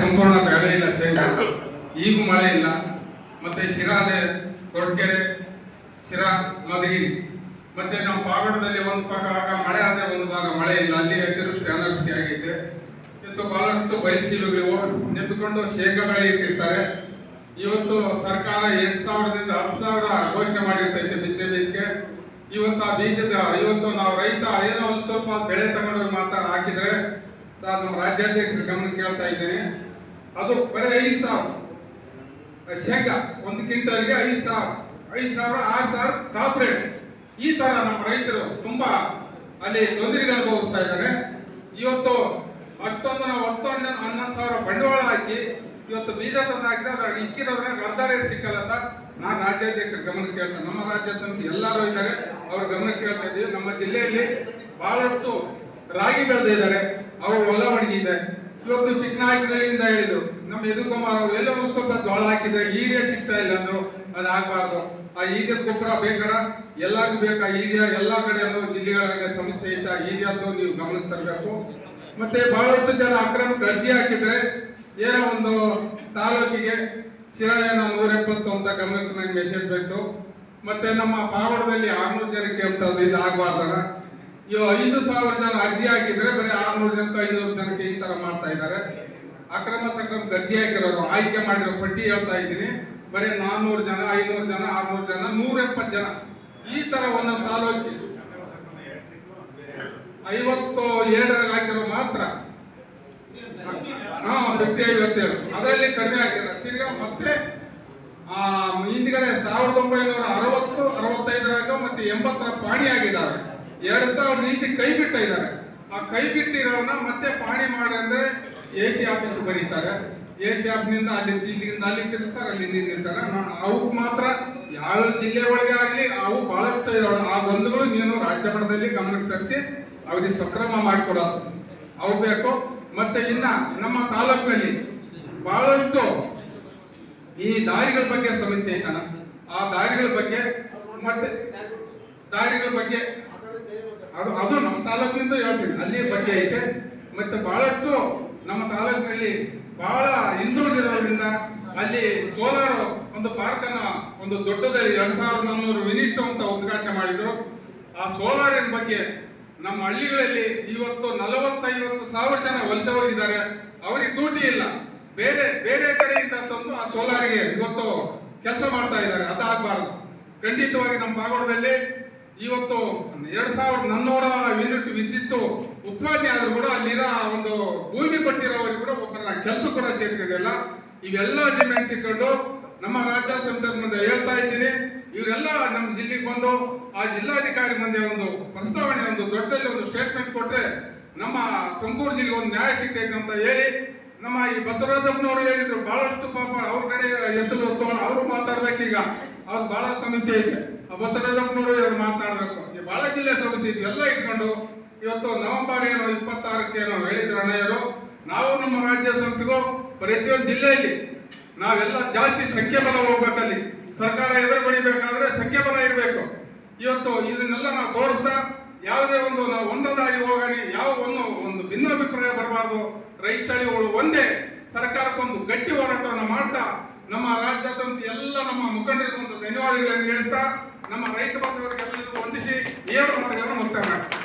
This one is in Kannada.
ಸಂಪೂರ್ಣ ಬೆಳೆ ಇಲ್ಲ ಶೇಂಗಾ. ಈಗೂ ಮಳೆ ಇಲ್ಲ. ಮತ್ತೆ ಶಿರಾದೆ, ಕೊಡ್ಕೆರೆ, ಶಿರಾ, ಮಧುಗಿರಿ, ಮತ್ತೆ ನಮ್ಮ ಪಾವಗಡದಲ್ಲಿ ಒಂದು ಭಾಗ ಮಳೆ ಆದ್ರೆ ಒಂದು ಭಾಗ ಮಳೆ ಇಲ್ಲ. ಅಲ್ಲಿ ಅತಿವೃಷ್ಟಿ ಅನಾವೃಷ್ಟಿ ಆಗೈತೆ. ಇವತ್ತು ಬಹಳಷ್ಟು ಬಯಲುಸೀಮೆಗಳಿವು ನೆಪ್ಪಿಕೊಂಡು ಶೇಂಗಾ ಬೆಳೆ ಇಟ್ಟಿರ್ತಾರೆ. ಇವತ್ತು ಸರ್ಕಾರ 8,000ದಿಂದ 10,000 ಘೋಷಣೆ ಮಾಡಿರ್ತೈತೆ ಬಿತ್ತೆ ಬೀಜಕ್ಕೆ. ಇವತ್ತು ಆ ಬೀಜದ ಇವತ್ತು ನಾವು ರೈತ ಏನೋ ಒಂದು ಸ್ವಲ್ಪ ಬೆಳೆ ತಗೊಂಡೋಗಿ ಹಾಕಿದ್ರೆ ಸರ್, ನಮ್ಮ ರಾಜ್ಯಾಧ್ಯಕ್ಷರ ಗಮನಕ್ಕೆ ಕೇಳ್ತಾ ಇದ್ದೇನೆ, ಅದು ಬರೀ 5,000 ಶೇಂಗಾ, ಒಂದು ಕ್ವಿಂಟಲ್ಗೆ 5,000, 6,000 ಟಾಪ್ ರೇಟ್. ಈ ತರ ನಮ್ಮ ರೈತರು ತುಂಬಾ ಅಲ್ಲಿ ತೊಂದರೆಗೆ ಅನುಭವಿಸ್ತಾ ಇದ್ದಾರೆ. ಇವತ್ತು ಅಷ್ಟೊಂದು ನಾವು 10-11,000 ಬಂಡವಾಳ ಹಾಕಿ ಇವತ್ತು ಬೀಜ ತಂದು ಹಾಕಿದ್ರೆ ಅದ್ರ ಇಕ್ಕಿರೋದ್ರಾಗ ಅರ್ಧ ರೇಟ್ ಸಿಕ್ಕಲ್ಲ ಸರ್. ನಾನು ರಾಜ್ಯಾಧ್ಯಕ್ಷರ ಗಮನಕ್ಕೆ ಕೇಳ್ತೇನೆ, ನಮ್ಮ ರಾಜ್ಯ ಸಮಿತಿ ಎಲ್ಲರೂ ಇದ್ದಾರೆ, ಅವ್ರ ಗಮನಕ್ಕೆ ಕೇಳ್ತಾ ಇದ್ದೀವಿ. ನಮ್ಮ ಜಿಲ್ಲೆಯಲ್ಲಿ ಬಹಳಷ್ಟು ರಾಗಿ ಬೆಳೆದಿದ್ದಾರೆ, ಅವರು ಹೊಲ ಒಣಗಿದೆ. ಇವತ್ತು ಚಿಕ್ಕನಾಯಕನಹಳ್ಳಿಯಿಂದ ಹೇಳಿದ್ರು, ನಮ್ಮ ಯದುಕುಮಾರ್ ಅವರು ಎಲ್ಲರೂ ಸ್ವಲ್ಪ ಜೋಳ ಹಾಕಿದ್ರೆ ಹೀರಿಯ ಸಿಗ್ತಾ ಇಲ್ಲ ಅಂದ್ರು. ಅದಾಗಬಾರ್ದು. ಆ ಹೀರಿಯದ ಗೊಬ್ಬರ ಬೇಕಡ, ಎಲ್ಲರಿಗೂ ಬೇಕಾ ಹೀರಿಯ. ಎಲ್ಲಾ ಕಡೆ ಜಿಲ್ಲೆಗಳಾಗ ಸಮಸ್ಯೆ ಐತೆ, ಹೀರಿಯದ್ದು ನೀವು ಗಮನಕ್ಕೆ ತರಬೇಕು. ಮತ್ತೆ ಬಹಳಷ್ಟು ಜನ ಅಕ್ರಮಕ್ಕೆ ಅರ್ಜಿ ಹಾಕಿದ್ರೆ ಏನೋ ಒಂದು ತಾಲೂಕಿಗೆ ಶಿರಾ ಏನೋ 170 ಅಂತ ಗಮನಕ್ಕೆ ನಂಗೆ ಮೆಸೇಜ್ ಬೇಕು. ಮತ್ತೆ ನಮ್ಮ ಪಾವಗಡದಲ್ಲಿ 600 ಜನಕ್ಕೆ ಅಂತ ಇದು ಆಗಬಾರ್ದಣ. ಇವು 5,000 ಜನ ಅರ್ಜಿ ಹಾಕಿದ್ರೆ ಬರೀ 600 ಜನಕ್ಕೆ 500 ಜನಕ್ಕೆ ಈ ತರ ಮಾಡ್ತಾ ಇದ್ದಾರೆ. ಅಕ್ರಮ ಸಕ್ರಮಕ್ಕೆ ಅರ್ಜಿ ಹಾಕಿರೋರು ಆಯ್ಕೆ ಮಾಡಿರೋ ಪಟ್ಟಿ ಹೇಳ್ತಾ ಇದ್ದೀನಿ. ಬರೀ 400 ಜನ, 500 ಜನ, 600 ಜನ, 170 ಜನ ಈ ತರ ಒಂದೊಂದು ತಾಲೂಕಿ 57 ಹಾಕಿರೋ ಮಾತ್ರ 57 ಅದರಲ್ಲಿ ಕಡಿಮೆ ಹಾಕಿದ್ದಾರೆ. ತಿರ್ಗಾ ಮತ್ತೆ ಹಿಂದ್ಗಡೆ 1960, 65 ಮತ್ತೆ 80 ಪಾಣಿ ಆಗಿದ್ದಾರೆ. 2000 ಈಚೆ ಕೈ ಬಿಟ್ಟ ಇದ್ದಾರೆ. ಆ ಕೈ ಬಿಟ್ಟಿರೋನ ಮತ್ತೆ ಪಾಣಿ ಮಾಡಿ ಅಂದ್ರೆ AC ಆಫೀಸ್ ಬರೀತಾರೆ. AC ಆಫೀಸ್ನಿಂದ ಇಲ್ಲಿಂದ ಅಲ್ಲಿ ತಿರ್ತಾರೆ, ಅಲ್ಲಿಂದ ನಿಲ್ತಾರೆ. ಅವಕ್ಕೆ ಮಾತ್ರ ಯಾವ ಜಿಲ್ಲೆ ಒಳಗೆ ಆಗಲಿ ಅವು ಬಹಳಷ್ಟು ಇದಾವೆ. ಆ ಬಂಧುಗಳು ನೀನು ರಾಜ್ಯ ಮಟ್ಟದಲ್ಲಿ ಗಮನಕ್ಕೆ ತರಿಸಿ ಅವ್ರಿಗೆ ಸಕ್ರಮ ಮಾಡಿಕೊಡೋದು ಅವು ಬೇಕು. ಮತ್ತೆ ಇನ್ನ ನಮ್ಮ ತಾಲೂಕಿನಲ್ಲಿ ಬಹಳಷ್ಟು ಈ ದಾರಿಗಳ ಬಗ್ಗೆ ಸಮಸ್ಯೆ ಐತಣ. ಆ ದಾರಿಗಳ ಬಗ್ಗೆ ಮತ್ತೆ ದಾರಿಗಳ ಬಗ್ಗೆ ಅದು ನಮ್ಮ ತಾಲೂಕಿನಿಂದ ಹೇಳ್ತೀನಿ, ಅಲ್ಲಿ ಬಗ್ಗೆ ಐತೆ. ಮತ್ತೆ ಬಹಳಷ್ಟು ನಮ್ಮ ತಾಲೂಕಿನಲ್ಲಿ ಬಹಳ ಹಿಂದುಳಿದಿರೋದ್ರಿಂದ ಅಲ್ಲಿ ಸೋಲಾರ್ ಒಂದು ಪಾರ್ಕ್ ಅನ್ನ ಒಂದು ದೊಡ್ಡದಲ್ಲಿ 2,400 ಯೂನಿಟ್ ಅಂತ ಉದ್ಘಾಟನೆ ಮಾಡಿದ್ರು. ಆ ಸೋಲಾರಿನ ಬಗ್ಗೆ ನಮ್ಮ ಹಳ್ಳಿಗಳಲ್ಲಿ ಇವತ್ತು 40-50 ಜನ ವಲಸೆ ಹೋಗಿದ್ದಾರೆ. ಅವರಿಗೆ ತೂಟಿ ಇಲ್ಲ. ಬೇರೆ ಬೇರೆ ಕಡೆಯಿಂದ ತಂದು ಆ ಸೋಲಾರಿಗೆ ಇವತ್ತು ಕೆಲಸ ಮಾಡ್ತಾ ಇದ್ದಾರೆ. ಅದಾಗಬಾರದು. ಖಂಡಿತವಾಗಿ ನಮ್ಮ ಪಾವಗಡದಲ್ಲಿ ಇವತ್ತು 2,400 ಯೂನಿಟ್ ವಿದ್ಯುತ್ ಉತ್ಪಾದನೆ ಆದ್ರೂ ಕೂಡ ಅಲ್ಲಿರೋ ಒಂದು ಭೂಮಿ ಕೊಟ್ಟಿರೋವರಿಗೆ ಕೂಡ ಒಬ್ಬರನ್ನ ಕೆಲಸ ಕೂಡ ಸೇರ್ಕೊಂಡಿಲ್ಲ. ಇವೆಲ್ಲ ಡಿಮ್ಯಾಂಡ್ ಸಿಕ್ಕೊಂಡು ನಮ್ಮ ರಾಜ್ಯ ಸಮಿತಿ ಮುಂದೆ ಹೇಳ್ತಾ ಇದ್ದೀನಿ. ಇವರೆಲ್ಲ ನಮ್ಮ ಜಿಲ್ಲೆಗೆ ಬಂದು ಆ ಜಿಲ್ಲಾಧಿಕಾರಿ ಮುಂದೆ ಒಂದು ಪ್ರಸ್ತಾವನೆ, ಒಂದು ದೊಡ್ಡದಲ್ಲಿ ಒಂದು ಸ್ಟೇಟ್ಮೆಂಟ್ ಕೊಟ್ರೆ ನಮ್ಮ ತುಮಕೂರು ಜಿಲ್ಲೆಗೆ ಒಂದು ನ್ಯಾಯ ಸಿಗ್ತೈತೆ ಅಂತ ಹೇಳಿ ನಮ್ಮ ಈ ಬಸವರಾಜಪ್ಪನವರು ಹೇಳಿದ್ರು. ಬಹಳಷ್ಟು ಪಾಪ ಅವ್ರ ಕಡೆ ಹೆಸರು ತಗೊಂಡು ಅವರು ಮಾತಾಡ್ಬೇಕೀಗ. ಅವ್ರು ಬಹಳ ಸಮಸ್ಯೆ ಇದೆ. ಆ ಬಸವರಾಜಪ್ಪನವರು ಮಾತನಾಡ್ಬೇಕು. ಈ ಬಹಳ ಜಿಲ್ಲೆ ಸಮಸ್ಯೆ ಇದೆ. ಎಲ್ಲ ಇಟ್ಕೊಂಡು ಇವತ್ತು ನವೆಂಬರ್ 26 ಹೇಳಿದ್ರು ಅಣ್ಣಯ್ಯರು. ನಾವು ನಮ್ಮ ರಾಜ್ಯ ಸಮಿತಿಗೂ ಪ್ರತಿಯೊಂದು ಜಿಲ್ಲೆಯಲ್ಲಿ ನಾವೆಲ್ಲ ಜಾಸ್ತಿ ಸಂಖ್ಯಾಬಲ ಹೋಗ್ಬೇಕಲ್ಲಿ. ಸರ್ಕಾರ ಎದುರು ಬಡಿಬೇಕಾದ್ರೆ ಸಂಖ್ಯಾಬಲ ಇರಬೇಕು. ಇವತ್ತು ಇದನ್ನೆಲ್ಲ ನಾವು ತೋರಿಸ್ತಾ ಯಾವುದೇ ಒಂದು ನಾವು ಒಂದೊಂದಾಗಿ ಹೋಗಲಿ, ಯಾವ ಒಂದು ಭಿನ್ನಾಭಿಪ್ರಾಯ ಬರಬಾರ್ದು. ರೈತ ಸ್ಥಳೀಯಗಳು ಒಂದೇ ಸರ್ಕಾರಕ್ಕೊಂದು ಗಟ್ಟಿ ಹೋರಾಟವನ್ನು ಮಾಡ್ತಾ ನಮ್ಮ ರಾಜ್ಯ ಸಮಿತಿ ಎಲ್ಲ ನಮ್ಮ ಮುಖಂಡರಿಗೊಂದು ಧನ್ಯವಾದಗಳನ್ನು ಹೇಳಿಸ್ತಾ ನಮ್ಮ ರೈತ ಬಾಂಧವರಿಗೆಲ್ಲರಿಗೂ ವಂದಿಸಿ 7 ಮಾತುಗಳನ್ನು ಮುಕ್ತಾಯ ಮಾಡ್ತಾರೆ.